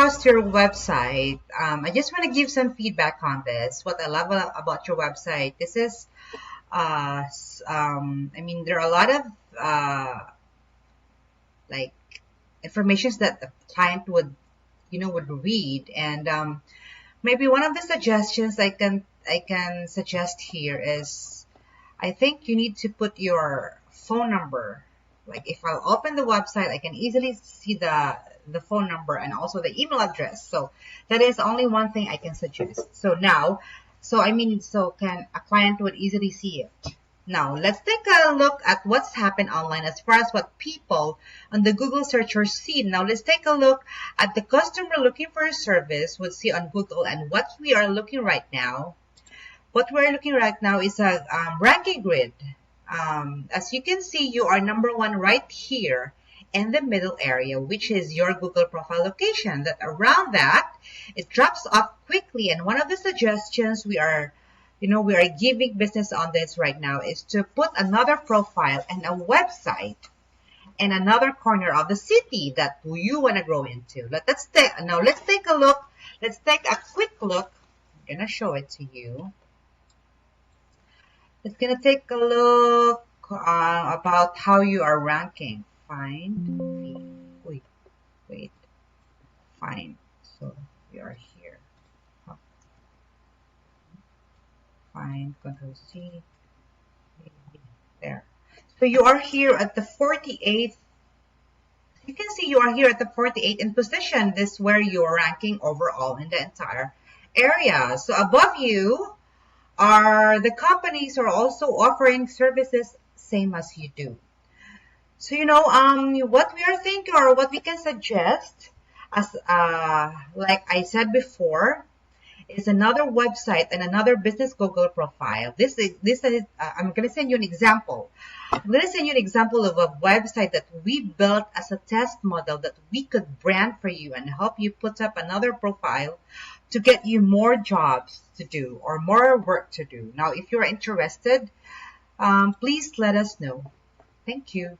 browsed your website, I just want to give some feedback on this. What I love about your website, this is, I mean, there are a lot of like informations that the client would, would read, and maybe one of the suggestions I can suggest here is, I think you need to put your phone number. Like if I'll open the website, I can easily see the phone number and also the email address. So that is only one thing I can suggest. So now, so can a client would easily see it. Now let's take a look at what's happened online as far as what people on the Google searchers see. Now let's take a look at the customer looking for a service would see on Google, and what we are looking right now. What we're looking right now is a ranking grid. As you can see, you are number one right here in the middle area, which is your Google profile location. That around that, it drops off quickly. And one of the suggestions we are giving business on this right now is to put another profile and a website in another corner of the city that you want to grow into. Let's take a look. Let's take a quick look. I'm gonna show it to you. It's going to take a look about how you are ranking. Find. So we are here. Find, Control C. There. So you are here at the 48th. You can see you are here at the 48th in position. This is where you are ranking overall in the entire area. So above you are the companies are also offering services same as you do. So what we are thinking, or what we can suggest, as like I said before, is another website and another business Google profile. This is I'm going to send you an example. I'm going to send you an example of a website that we built as a test model that we could brand for you and help you put up another profile to get you more jobs to do or more work to do. Now, if you're interested, please let us know. Thank you.